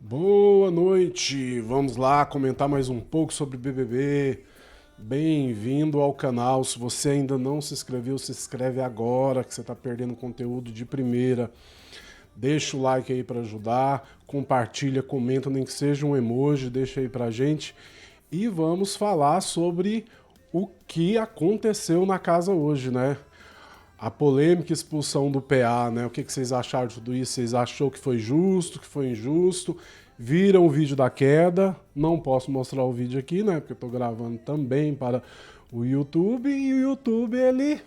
Boa noite, vamos lá comentar mais um pouco sobre BBB. Bem-vindo ao canal. Se você ainda não se inscreveu, se inscreve agora que você está perdendo conteúdo de primeira. Deixa o like aí para ajudar, compartilha, comenta, nem que seja um emoji, deixa aí pra gente. E vamos falar sobre o que aconteceu na casa hoje, né? A polêmica expulsão do PA, né? O que vocês acharam de tudo isso? Vocês achou que foi justo, que foi injusto? Viram o vídeo da queda? Não posso mostrar o vídeo aqui, né? Porque eu tô gravando também para o YouTube e o YouTube, ele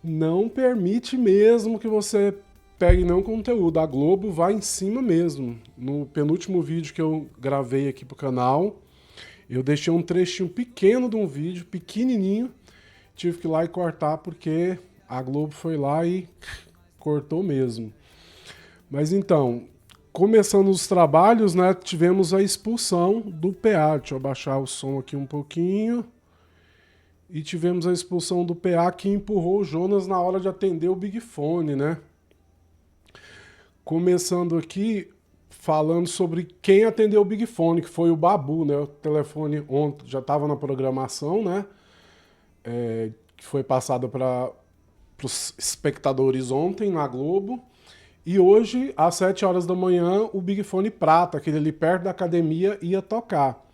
não permite mesmo que você pegue nenhum conteúdo. A Globo vai em cima mesmo. No penúltimo vídeo que eu gravei aqui pro canal, eu deixei um trechinho pequeno de um vídeo, pequenininho, tive que ir lá e cortar porque a Globo foi lá e cortou mesmo. Mas então, começando os trabalhos, né, tivemos a expulsão do PA. Deixa eu baixar o som aqui um pouquinho. E tivemos a expulsão do PA que empurrou o Jonas na hora de atender o Big Fone, né? Começando aqui, falando sobre quem atendeu o Big Fone, que foi o Babu, né? O telefone ontem já estava na programação, né? Que foi passada para os espectadores ontem na Globo. E hoje, às 7 horas da manhã, o Big Fone Prata, aquele ali perto da academia, ia tocar.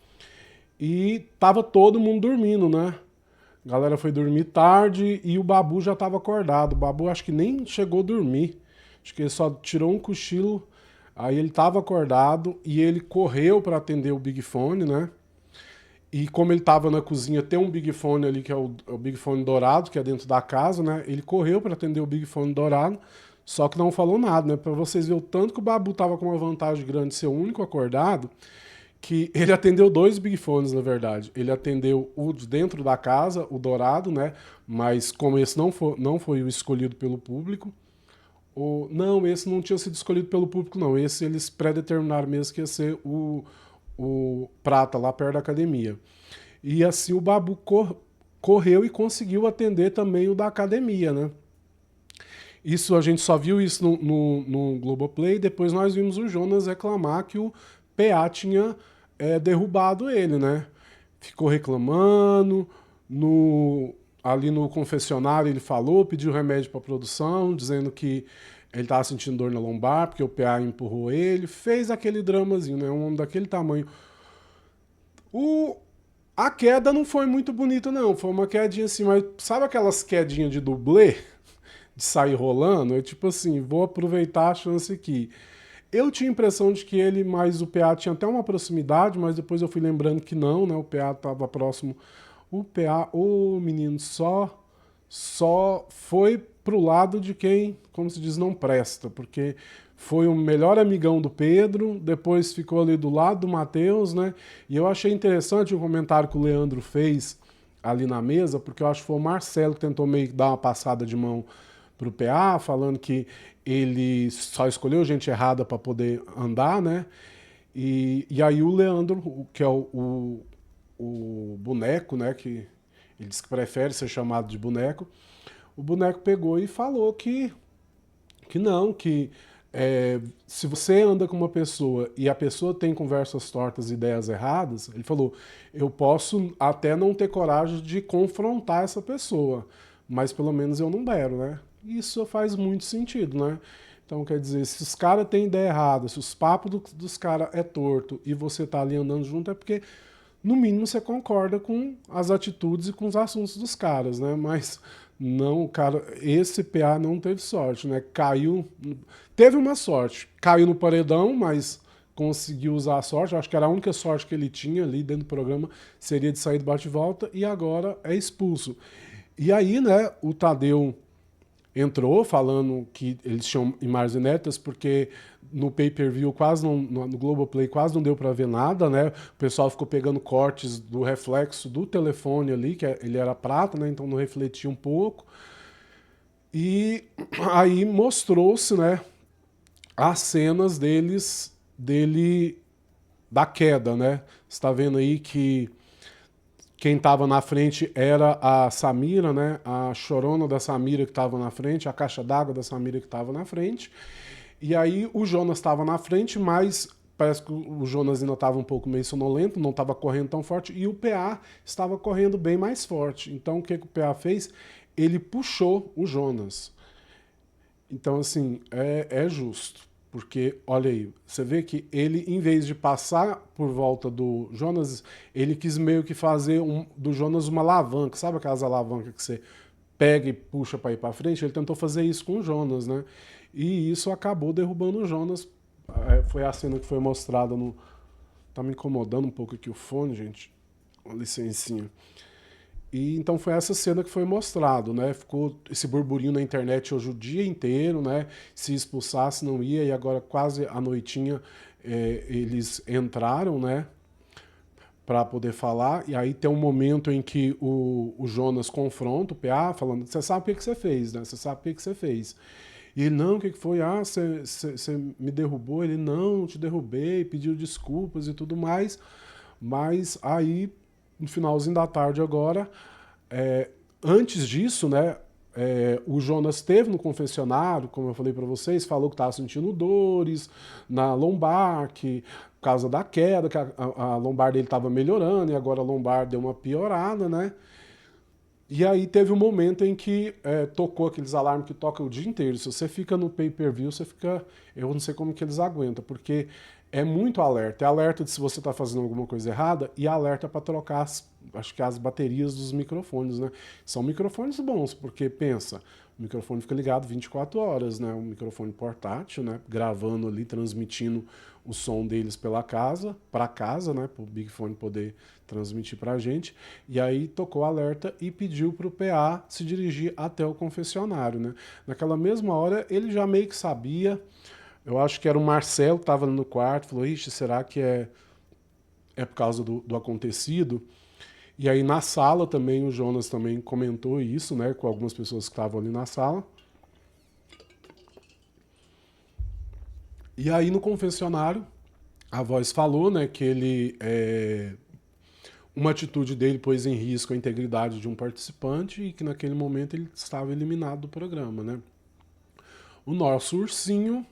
E tava todo mundo dormindo, né? A galera foi dormir tarde e o Babu já estava acordado. O Babu acho que nem chegou a dormir. Acho que ele só tirou um cochilo. Aí ele estava acordado e ele correu para atender o Big Fone, né? E como ele estava na cozinha, tem um Big Fone ali, que é o Big Fone dourado, que é dentro da casa, né? Ele correu para atender o Big Fone dourado, só que não falou nada, né? Para vocês verem o tanto que o Babu tava com uma vantagem grande de ser o único acordado, que ele atendeu dois Big Fones, na verdade. Ele atendeu o de dentro da casa, o dourado, né? Mas como esse não foi o escolhido pelo público, não, esse não tinha sido escolhido pelo público, não. Esse eles pré-determinaram mesmo que ia ser o Prata, lá perto da academia. E assim o Babu correu e conseguiu atender também o da academia, né? Isso a gente só viu isso no Globoplay, depois nós vimos o Jonas reclamar que o PA tinha derrubado ele, né? Ficou reclamando, ali no confessionário ele falou, pediu remédio para produção, dizendo que ele estava sentindo dor na lombar, porque o PA empurrou ele, fez aquele dramazinho, né? Um homem daquele tamanho. O, a queda não foi muito bonita, não. Foi uma quedinha assim, mas sabe aquelas quedinhas de dublê? De sair rolando? É tipo assim, vou aproveitar a chance aqui. Eu tinha a impressão de que ele mais o PA tinha até uma proximidade, mas depois eu fui lembrando que não, né? O PA estava próximo. O PA, o menino, só foi pro lado de quem, como se diz, não presta, porque foi o melhor amigão do Pedro, depois ficou ali do lado do Matheus, né? E eu achei interessante o comentário que o Leandro fez ali na mesa, porque eu acho que foi o Marcelo que tentou meio que dar uma passada de mão pro PA, falando que ele só escolheu gente errada para poder andar, né? E aí o Leandro, que é o boneco, né? Que ele diz que prefere ser chamado de boneco. O boneco pegou e falou que não, que se você anda com uma pessoa e a pessoa tem conversas tortas e ideias erradas, ele falou, eu posso até não ter coragem de confrontar essa pessoa, mas pelo menos eu não bero, né? Isso faz muito sentido, né? Então, quer dizer, se os caras têm ideia errada, se os papos dos caras é torto e você tá ali andando junto, é porque, no mínimo, você concorda com as atitudes e com os assuntos dos caras, né? Mas não, cara, esse PA não teve sorte, né? Caiu, teve uma sorte, caiu no paredão, mas conseguiu usar a sorte, acho que era a única sorte que ele tinha ali dentro do programa, seria de sair do bate-volta, e agora é expulso. E aí, né, o Tadeu entrou falando que eles tinham imagens inéditas, porque no pay-per-view quase não, no Globoplay quase não deu para ver nada, né? O pessoal ficou pegando cortes do reflexo do telefone ali, que ele era prata, né? Então não refletia um pouco. E aí mostrou-se, né, as cenas dele da queda, né? Você tá vendo aí que quem estava na frente era a Samira, né? A chorona da Samira que estava na frente, a caixa d'água da Samira que estava na frente. E aí o Jonas estava na frente, mas parece que o Jonas ainda estava um pouco meio sonolento, não estava correndo tão forte, e o PA estava correndo bem mais forte. Então o que o PA fez? Ele puxou o Jonas. Então, assim, é justo. Porque, olha aí, você vê que ele, em vez de passar por volta do Jonas, ele quis meio que fazer do Jonas uma alavanca. Sabe aquelas alavancas que você pega e puxa para ir para frente? Ele tentou fazer isso com o Jonas, né? E isso acabou derrubando o Jonas. Foi a cena que foi mostrada no... Tá me incomodando um pouco aqui o fone, gente. Uma licencinha. E então foi essa cena que foi mostrado, né? Ficou esse burburinho na internet hoje o dia inteiro, né? Se expulsasse não ia, e agora quase à noitinha eles entraram, né? Para poder falar, e aí tem um momento em que o Jonas confronta o PA, falando, você sabe o que você fez, né? Você sabe o que você fez. E ele, não, o que foi? Ah, você me derrubou? Ele, não te derrubei, pediu desculpas e tudo mais. Mas aí, no finalzinho da tarde agora, antes disso, né, o Jonas esteve no confessionário, como eu falei para vocês, falou que estava sentindo dores na lombar, que por causa da queda, que a lombar dele estava melhorando e agora a lombar deu uma piorada, né? E aí teve um momento em que tocou aqueles alarmes que tocam o dia inteiro. Se você fica no pay-per-view, você fica... Eu não sei como que eles aguentam, porque é muito alerta. É alerta de se você está fazendo alguma coisa errada e alerta para trocar, acho que as baterias dos microfones, né? São microfones bons, porque pensa, o microfone fica ligado 24 horas, né? Um microfone portátil, né? Gravando ali, transmitindo o som deles pela casa, para casa, né? Para o Big Fone poder transmitir para a gente. E aí tocou alerta e pediu para o PA se dirigir até o confessionário, né? Naquela mesma hora, ele já meio que sabia. Eu acho que era o Marcelo que estava no quarto, falou, ixi, será que é por causa do acontecido? E aí na sala também, o Jonas também comentou isso, né, com algumas pessoas que estavam ali na sala. E aí no confessionário, a voz falou, né, que ele, uma atitude dele pôs em risco a integridade de um participante e que naquele momento ele estava eliminado do programa, né. O nosso ursinho,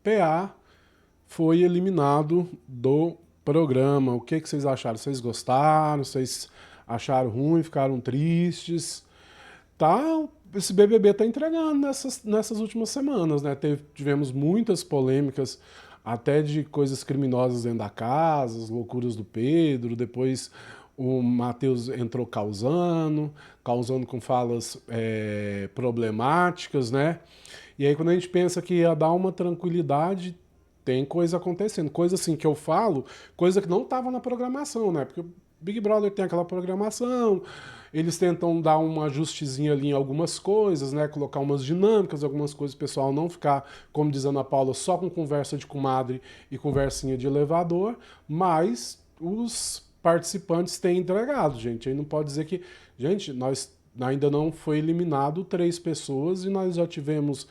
PA, foi eliminado do programa. O que vocês acharam? Vocês gostaram? Vocês acharam ruim? Ficaram tristes? Tá, esse BBB tá entregando nessas últimas semanas, né? Tivemos muitas polêmicas, até de coisas criminosas dentro da casa, as loucuras do Pedro, depois o Matheus entrou causando com falas problemáticas, né? E aí quando a gente pensa que ia dar uma tranquilidade, tem coisa acontecendo. Coisa assim que eu falo, coisa que não estava na programação, né? Porque o Big Brother tem aquela programação, eles tentam dar um ajustezinho ali em algumas coisas, né? Colocar umas dinâmicas, algumas coisas, o pessoal não ficar, como diz a Ana Paula, só com conversa de comadre e conversinha de elevador, mas os participantes têm entregado, gente. Aí não pode dizer que... Gente, nós ainda não foi eliminado 3 pessoas e nós já tivemos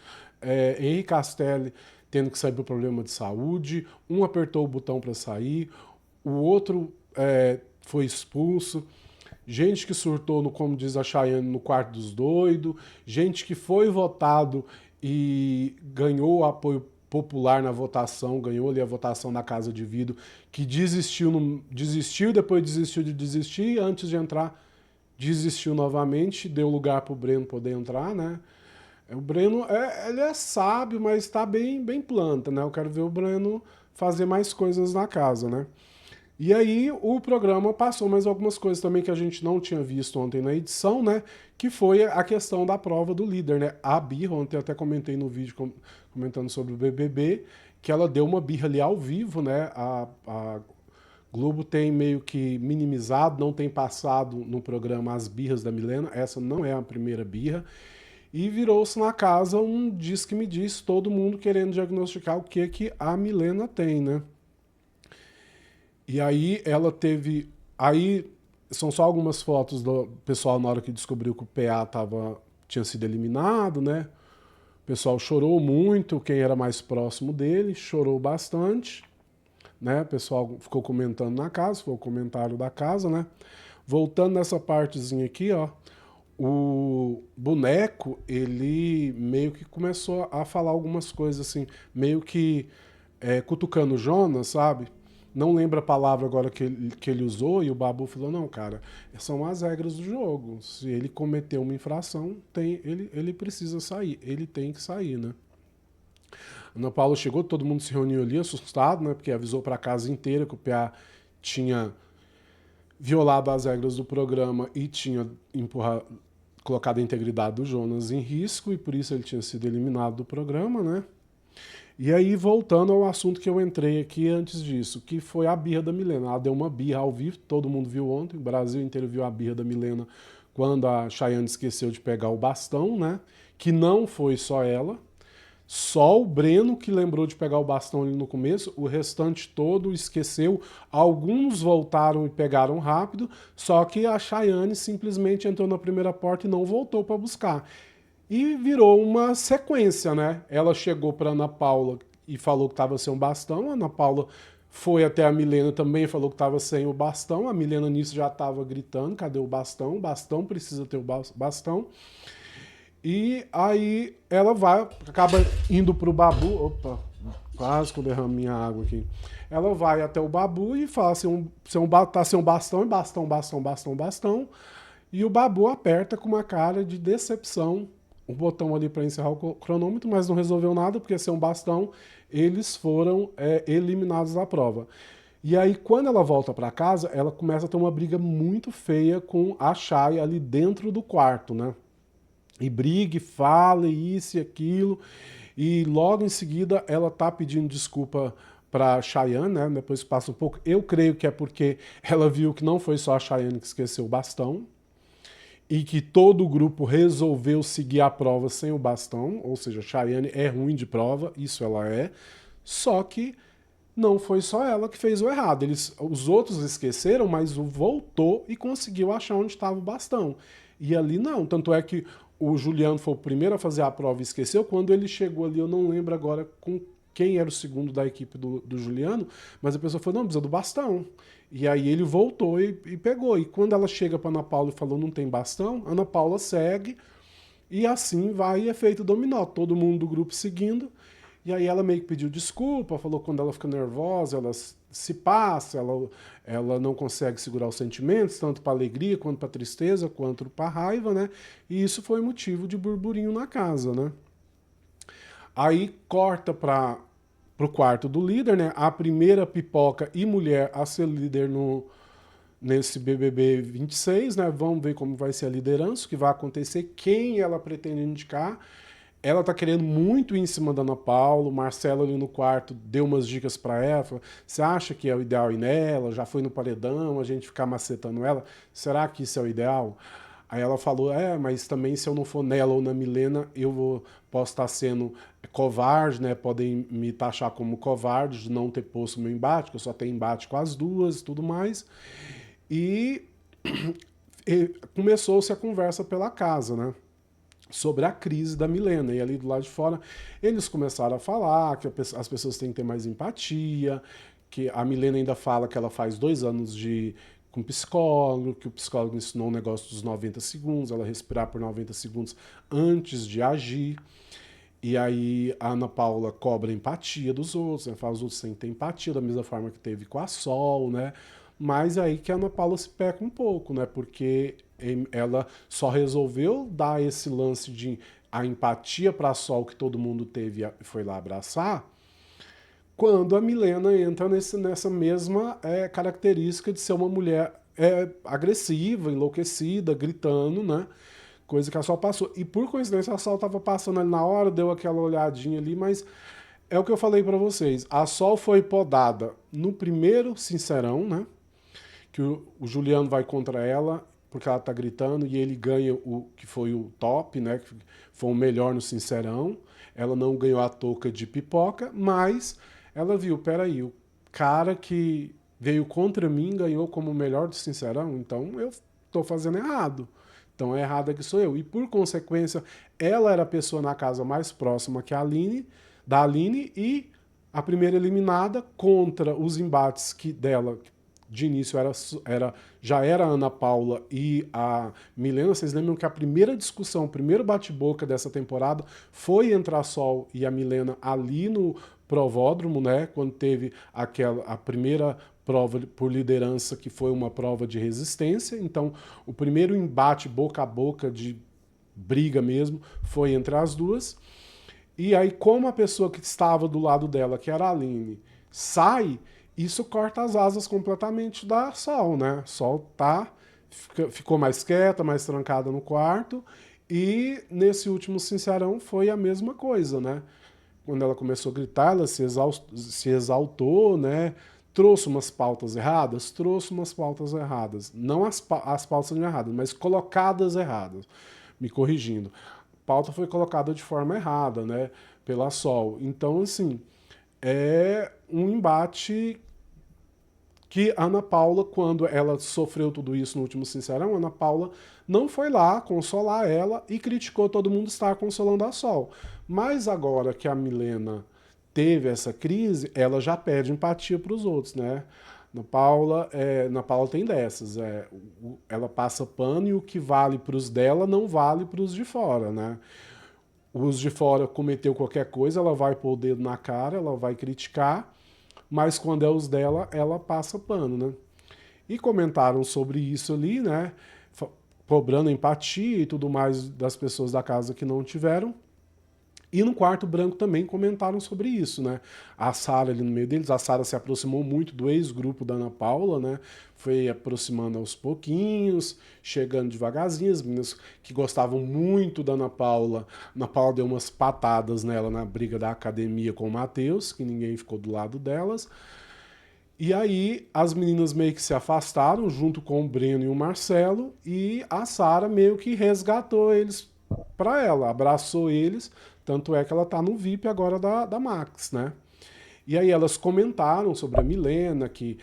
Henri Castelli tendo que sair por problema de saúde, um apertou o botão para sair, o outro foi expulso, gente que surtou, como diz a Chayane, no quarto dos doidos, gente que foi votado e ganhou apoio popular na votação, ganhou ali a votação na Casa de Vidro, que desistiu, depois desistiu de desistir, antes de entrar desistiu novamente, deu lugar para o Breno poder entrar, né? O Breno, ele é sábio, mas está bem planta, né? Eu quero ver o Breno fazer mais coisas na casa, né? E aí o programa passou mais algumas coisas também que a gente não tinha visto ontem na edição, né? Que foi a questão da prova do líder, né? A birra, ontem eu até comentei no vídeo comentando sobre o BBB, que ela deu uma birra ali ao vivo, né? A Globo tem meio que minimizado, não tem passado no programa as birras da Milena, essa não é a primeira birra. E virou-se na casa um diz que me diz, todo mundo querendo diagnosticar o que a Milena tem, né? E aí ela teve... Aí são só algumas fotos do pessoal na hora que descobriu que o PA tinha sido eliminado, né? O pessoal chorou muito, quem era mais próximo dele, chorou bastante, né? O pessoal ficou comentando na casa, foi o comentário da casa, né? Voltando nessa partezinha aqui, ó, o boneco, ele meio que começou a falar algumas coisas assim, meio que cutucando o Jonas, sabe? Não lembro a palavra agora que ele usou, e o Babu falou, não, cara, são as regras do jogo. Se ele cometeu uma infração, ele precisa sair, ele tem que sair, né? Ana Paula chegou, todo mundo se reuniu ali, assustado, né? Porque avisou para a casa inteira que o PA tinha violado as regras do programa e tinha colocado a integridade do Jonas em risco, e por isso ele tinha sido eliminado do programa, né? E aí, voltando ao assunto que eu entrei aqui antes disso, que foi a birra da Milena. Ela deu uma birra ao vivo, todo mundo viu ontem, o Brasil inteiro viu a birra da Milena quando a Chayane esqueceu de pegar o bastão, né? Que não foi só ela. Só o Breno que lembrou de pegar o bastão ali no começo, o restante todo esqueceu. Alguns voltaram e pegaram rápido, só que a Chayane simplesmente entrou na primeira porta e não voltou para buscar. E virou uma sequência, né? Ela chegou para Ana Paula e falou que estava sem o bastão, a Ana Paula foi até a Milena também e falou que estava sem o bastão, a Milena nisso já estava gritando, cadê o bastão? O bastão precisa ter o bastão. E aí ela acaba indo pro Babu. Opa, quase que eu derramo minha água aqui. Ela vai até o Babu e fala assim, tá sem um bastão, e bastão. E o Babu aperta com uma cara de decepção o botão ali para encerrar o cronômetro, mas não resolveu nada, porque sem um bastão eles foram eliminados da prova. E aí, quando ela volta para casa, ela começa a ter uma briga muito feia com a Chay ali dentro do quarto, né? E briga, e fala, isso e aquilo. E logo em seguida ela tá pedindo desculpa para Chayane, né? Depois que passa um pouco. Eu creio que é porque ela viu que não foi só a Chayane que esqueceu o bastão e que todo o grupo resolveu seguir a prova sem o bastão, ou seja, Chayane é ruim de prova, isso ela é. Só que não foi só ela que fez o errado. Os outros esqueceram, mas voltou e conseguiu achar onde estava o bastão. E ali não. Tanto é que o Juliano foi o primeiro a fazer a prova e esqueceu. Quando ele chegou ali, eu não lembro agora com quem era o segundo da equipe do Juliano, mas a pessoa falou, não, precisa do bastão. E aí ele voltou e pegou. E quando ela chega para Ana Paula e falou, não tem bastão, Ana Paula segue e assim vai efeito dominó. Todo mundo do grupo seguindo. E aí ela meio que pediu desculpa, falou que quando ela fica nervosa, ela se passa, ela não consegue segurar os sentimentos, tanto para alegria, quanto para tristeza, quanto para raiva, né? E isso foi motivo de burburinho na casa, né? Aí corta para o quarto do líder, né? A primeira pipoca e mulher a ser líder nesse BBB 26, né? Vamos ver como vai ser a liderança, o que vai acontecer, quem ela pretende indicar. Ela tá querendo muito ir em cima da Ana Paula, o Marcelo ali no quarto deu umas dicas para ela, falou, você acha que é o ideal ir nela? Já foi no paredão, a gente ficar macetando ela, será que isso é o ideal? Aí ela falou, mas também se eu não for nela ou na Milena, posso estar sendo covarde, né? Podem me taxar como covarde de não ter posto meu embate, que eu só tenho embate com as duas e tudo mais. E começou-se a conversa pela casa, né? Sobre a crise da Milena. E ali do lado de fora, eles começaram a falar que as pessoas têm que ter mais empatia, que a Milena ainda fala que ela faz 2 anos com psicólogo, que o psicólogo ensinou o negócio dos 90 segundos, ela respirar por 90 segundos antes de agir. E aí a Ana Paula cobra a empatia dos outros, né? Fala os outros têm que ter empatia, da mesma forma que teve com a Sol, né? Mas aí que a Ana Paula se peca um pouco, né? Porque ela só resolveu dar esse lance de a empatia para a Sol que todo mundo teve e foi lá abraçar, quando a Milena entra nessa mesma característica de ser uma mulher agressiva, enlouquecida, gritando, né? Coisa que a Sol passou. E por coincidência a Sol estava passando ali na hora, deu aquela olhadinha ali, mas é o que eu falei para vocês. A Sol foi podada no primeiro Sincerão, né? Que o Juliano vai contra ela porque ela tá gritando e ele ganha o que foi o top, né? Que foi o melhor no Sincerão. Ela não ganhou a touca de pipoca, mas ela viu, peraí, o cara que veio contra mim ganhou como o melhor do Sincerão, então eu tô fazendo errado. Então é errado que sou eu. E por consequência, ela era a pessoa na casa mais próxima que da Aline, e a primeira eliminada contra os embates dela, de início já era a Ana Paula e a Milena. Vocês lembram que a primeira discussão, o primeiro bate-boca dessa temporada foi entre a Sol e a Milena ali provódromo, né? Quando teve a primeira prova por liderança, que foi uma prova de resistência. Então, o primeiro embate boca a boca de briga mesmo foi entre as duas. E aí, como a pessoa que estava do lado dela, que era a Aline, sai, isso corta as asas completamente da Sol, né? Sol ficou mais quieta, mais trancada no quarto. E nesse último Sincerão foi a mesma coisa, né? Quando ela começou a gritar, ela se exaltou, né? Trouxe umas pautas erradas? Trouxe umas pautas erradas. Não as pautas erradas, mas colocadas erradas. Me corrigindo. A pauta foi colocada de forma errada, né? Pela Sol. Então, assim, é um embate que a Ana Paula, quando ela sofreu tudo isso no último Sincerão, a Ana Paula não foi lá consolar ela e criticou todo mundo estar consolando a Sol. Mas agora que a Milena teve essa crise, ela já pede empatia para os outros, né? Ana Paula tem dessas, ela passa pano e o que vale para os dela não vale para os de fora, né? Os de fora cometeu qualquer coisa, ela vai pôr o dedo na cara, ela vai criticar, mas quando é os dela, ela passa pano, né? E comentaram sobre isso ali, né? Cobrando empatia e tudo mais das pessoas da casa que não tiveram. E no quarto branco também comentaram sobre isso, né? A Sara ali no meio deles, a Sara se aproximou muito do ex-grupo da Ana Paula, né? Foi aproximando aos pouquinhos, chegando devagarzinho, as meninas que gostavam muito da Ana Paula deu umas patadas nela na briga da academia com o Matheus, que ninguém ficou do lado delas. E aí as meninas meio que se afastaram junto com o Breno e o Marcelo e a Sara meio que resgatou eles para ela, abraçou eles, tanto é que ela tá no VIP agora da Max, né? E aí elas comentaram sobre a Milena, que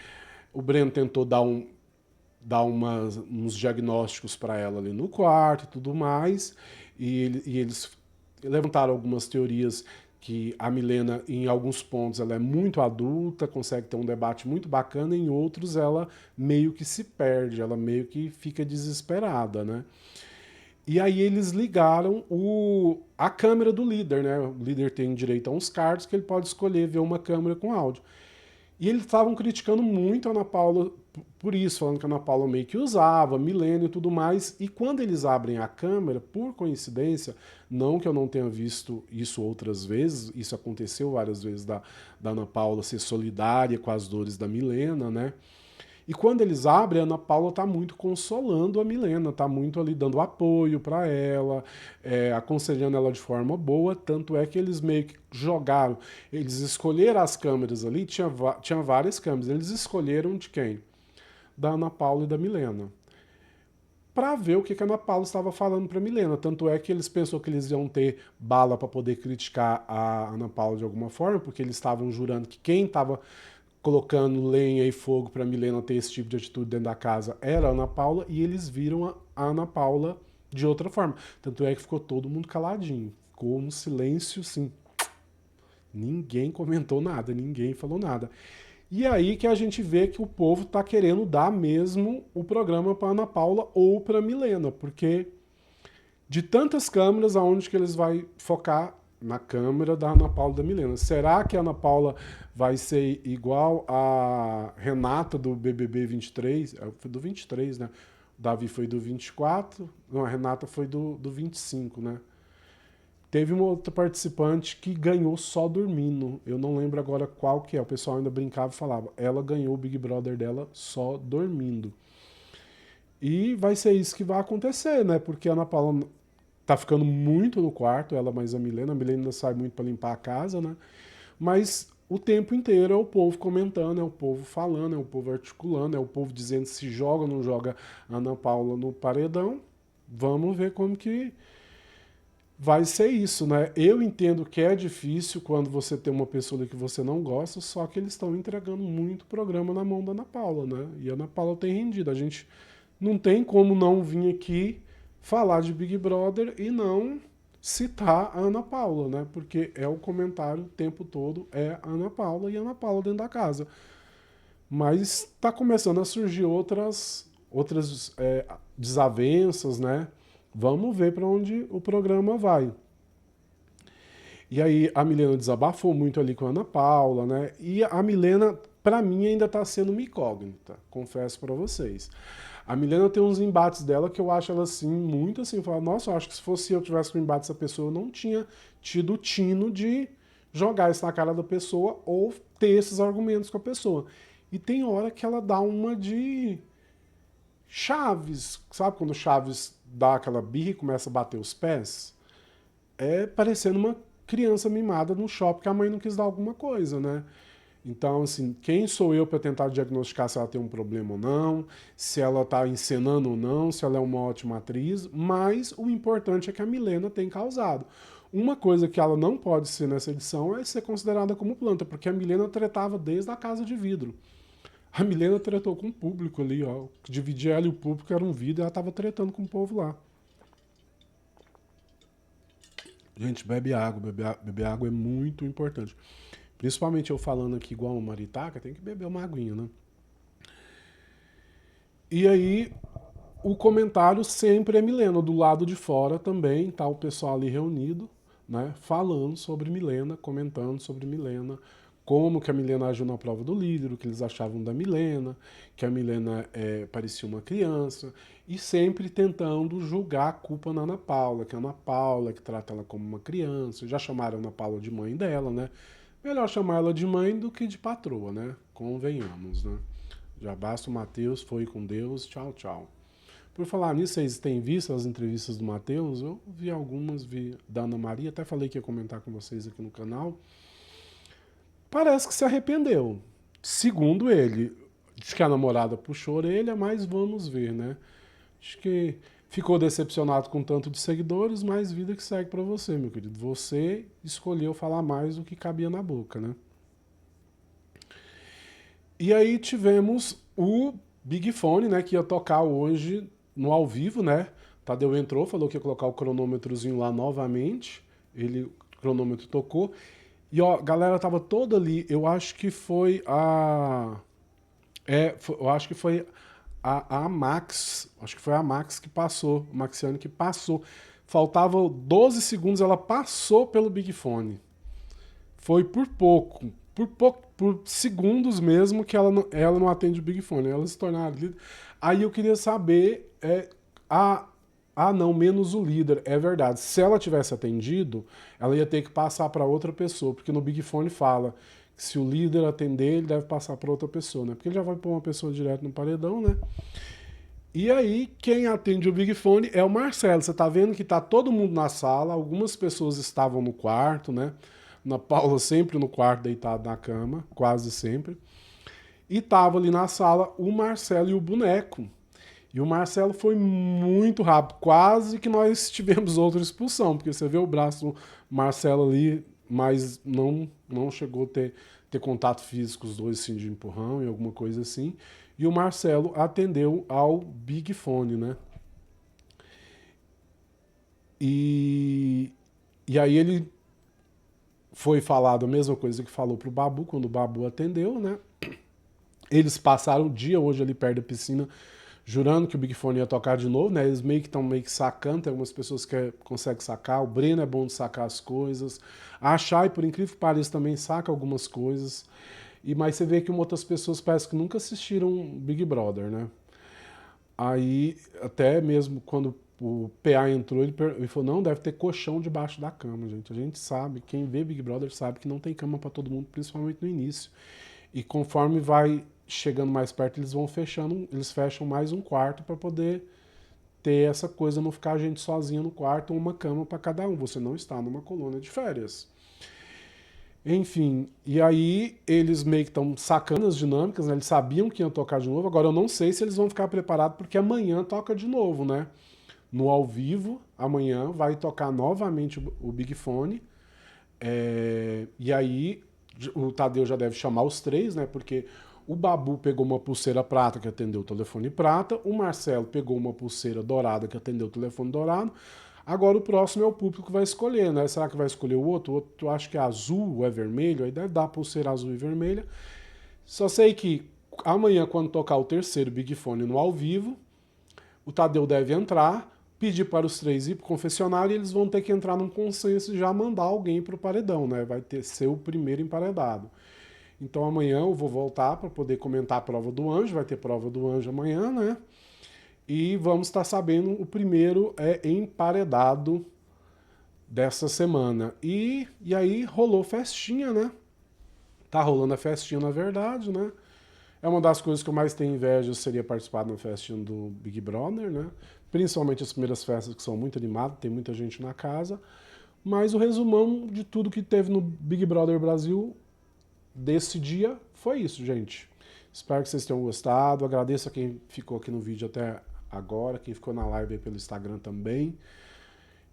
o Breno tentou dar uns diagnósticos para ela ali no quarto e tudo mais, e eles levantaram algumas teorias que a Milena, em alguns pontos, ela é muito adulta, consegue ter um debate muito bacana, em outros ela meio que se perde, ela meio que fica desesperada, né? E aí eles ligaram a câmera do líder, né? O líder tem direito a uns cards que ele pode escolher ver uma câmera com áudio. E eles estavam criticando muito a Ana Paula por isso, falando que a Ana Paula meio que usava, milênio e tudo mais. E quando eles abrem a câmera, por coincidência, não que eu não tenha visto isso outras vezes, isso aconteceu várias vezes da Ana Paula ser solidária com as dores da Milena, né? E quando eles abrem, a Ana Paula está muito consolando a Milena, está muito ali dando apoio para ela, aconselhando ela de forma boa, tanto é que eles meio que jogaram, eles escolheram as câmeras ali, tinha várias câmeras, eles escolheram de quem? Da Ana Paula e da Milena, para ver o que a Ana Paula estava falando para a Milena. Tanto é que eles pensou que eles iam ter bala para poder criticar a Ana Paula de alguma forma, porque eles estavam jurando que quem estava colocando lenha e fogo para a Milena ter esse tipo de atitude dentro da casa era a Ana Paula, e eles viram a Ana Paula de outra forma. Tanto é que ficou todo mundo caladinho, ficou um silêncio, sim. Ninguém comentou nada, ninguém falou nada. E aí que a gente vê que o povo tá querendo dar mesmo o programa para Ana Paula ou para Milena, porque de tantas câmeras, aonde que eles vão focar? Na câmera da Ana Paula e da Milena. Será que a Ana Paula vai ser igual a Renata do BBB 23? Foi do 23, né? O Davi foi do 24, não, a Renata foi do 25, né? Teve uma outra participante que ganhou só dormindo. Eu não lembro agora qual que é. O pessoal ainda brincava e falava. Ela ganhou o Big Brother dela só dormindo. E vai ser isso que vai acontecer, né? Porque a Ana Paula tá ficando muito no quarto, ela mais a Milena ainda sai muito para limpar a casa, né? Mas o tempo inteiro é o povo comentando, é o povo falando, é o povo articulando, é o povo dizendo se joga ou não joga a Ana Paula no paredão. Vamos ver como que vai ser isso, né? Eu entendo que é difícil quando você tem uma pessoa ali que você não gosta, só que eles estão entregando muito programa na mão da Ana Paula, né? E a Ana Paula tem rendido. A gente não tem como não vir aqui falar de Big Brother e não citar a Ana Paula, né? Porque é o comentário o tempo todo, é a Ana Paula e a Ana Paula dentro da casa. Mas está começando a surgir outras desavenças, né? Vamos ver para onde o programa vai. E aí a Milena desabafou muito ali com a Ana Paula, né? E a Milena, pra mim, ainda tá sendo uma incógnita, confesso pra vocês. A Milena tem uns embates dela que eu acho ela assim, muito assim, eu falo, nossa, eu acho que se fosse eu tivesse com embate essa pessoa, eu não tinha tido o tino de jogar isso na cara da pessoa ou ter esses argumentos com a pessoa. E tem hora que ela dá uma de Chaves, sabe quando o Chaves dá aquela birra e começa a bater os pés? É parecendo uma criança mimada no shopping que a mãe não quis dar alguma coisa, né? Então, assim, quem sou eu para tentar diagnosticar se ela tem um problema ou não, se ela está encenando ou não, se ela é uma ótima atriz, mas o importante é que a Milena tem causado. Uma coisa que ela não pode ser nessa edição é ser considerada como planta, porque a Milena tretava desde a Casa de Vidro. A Milena tretou com o público ali, ó. Que dividia ela e o público era um vidro e ela tava tretando com o povo lá. Gente, bebe água. Beber água é muito importante. Principalmente eu falando aqui igual uma maritaca, tem que beber uma aguinha, né? E aí, o comentário sempre é Milena. Do lado de fora também tá o pessoal ali reunido, né? Falando sobre Milena, comentando sobre Milena, como que a Milena agiu na prova do líder, o que eles achavam da Milena, que a Milena parecia uma criança, e sempre tentando julgar a culpa na Ana Paula, que a Ana Paula que trata ela como uma criança. Já chamaram a Ana Paula de mãe dela, né? Melhor chamar ela de mãe do que de patroa, né? Convenhamos, né? Já basta o Matheus, foi com Deus, tchau, tchau. Por falar nisso, vocês têm visto as entrevistas do Matheus? Eu vi algumas, vi da Ana Maria, até falei que ia comentar com vocês aqui no canal. Parece que se arrependeu. Segundo ele, diz que a namorada puxou a orelha, mas vamos ver, né? Acho que ficou decepcionado com tanto de seguidores, mas vida que segue pra você, meu querido. Você escolheu falar mais do que cabia na boca, né? E aí tivemos o Big Fone, né, que ia tocar hoje no ao vivo, né? Tadeu entrou, falou que ia colocar o cronômetrozinho lá novamente. Ele, o cronômetro tocou. E ó, a galera tava toda ali. Eu acho que foi a. Eu acho que foi a Max. Acho que foi a Max que passou. O Maxiane que passou. Faltava 12 segundos, ela passou pelo Big Fone. Foi por segundos mesmo que ela não atende o Big Fone. Ela se tornaram líder. Aí eu queria saber, a, não, menos o líder, é verdade. Se ela tivesse atendido, ela ia ter que passar para outra pessoa, porque no Big Fone fala que se o líder atender, ele deve passar para outra pessoa, né? Porque ele já vai pôr uma pessoa direto no paredão, né? E aí, quem atende o Big Fone é o Marcelo. Você tá vendo que tá todo mundo na sala, algumas pessoas estavam no quarto, né? Na Paula sempre no quarto, deitado na cama, quase sempre. E tava ali na sala o Marcelo e o boneco. E o Marcelo foi muito rápido, quase que nós tivemos outra expulsão, porque você vê o braço do Marcelo ali, mas não chegou a ter contato físico os dois, assim, de empurrão e alguma coisa assim. E o Marcelo atendeu ao Big Fone, né? E, e aí ele foi falado a mesma coisa que falou pro Babu, quando o Babu atendeu, né? Eles passaram o dia hoje ali perto da piscina, jurando que o Big Fone ia tocar de novo, né? Eles meio que estão meio que sacando, tem algumas pessoas que conseguem sacar, o Breno é bom de sacar as coisas, a Chay, por incrível que pareça, também saca algumas coisas, mas você vê que outras pessoas parece que nunca assistiram Big Brother, né? Aí, até mesmo quando o PA entrou, ele falou, não, deve ter colchão debaixo da cama, gente. A gente sabe, quem vê Big Brother sabe que não tem cama para todo mundo, principalmente no início. E conforme vai chegando mais perto, eles vão fechando, eles fecham mais um quarto para poder ter essa coisa, não ficar a gente sozinha no quarto, uma cama para cada um. Você não está numa colônia de férias. Enfim, e aí eles meio que estão sacando as dinâmicas, né? Eles sabiam que iam tocar de novo. Agora eu não sei se eles vão ficar preparados, porque amanhã toca de novo, né? No ao vivo, amanhã vai tocar novamente o Big Fone. E aí o Tadeu já deve chamar os três, né? Porque o Babu pegou uma pulseira prata que atendeu o telefone prata, o Marcelo pegou uma pulseira dourada que atendeu o telefone dourado. Agora o próximo é o público que vai escolher, né? Será que vai escolher o outro? O outro acho que é azul ou é vermelho, aí deve dar a pulseira azul e vermelha. Só sei que amanhã, quando tocar o terceiro Big Fone no ao vivo, o Tadeu deve entrar, pedir para os 3 ir para o confessionário e eles vão ter que entrar num consenso e já mandar alguém para o paredão, né? Vai ser o primeiro emparedado. Então amanhã eu vou voltar para poder comentar a prova do anjo, vai ter prova do anjo amanhã, né? E vamos estar sabendo o primeiro emparedado dessa semana. E aí rolou festinha, né? Tá rolando a festinha, na verdade, né? É uma das coisas que eu mais tenho inveja, seria participar da festinha do Big Brother, né? Principalmente as primeiras festas que são muito animadas, tem muita gente na casa. Mas o resumão de tudo que teve no Big Brother Brasil desse dia foi isso, gente. Espero que vocês tenham gostado. Agradeço a quem ficou aqui no vídeo até agora, quem ficou na live aí pelo Instagram também.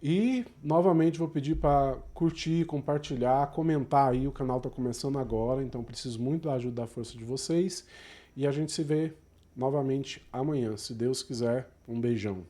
E, novamente, vou pedir para curtir, compartilhar, comentar aí. O canal está começando agora, então preciso muito da ajuda, da força de vocês. E a gente se vê novamente amanhã, se Deus quiser. Um beijão.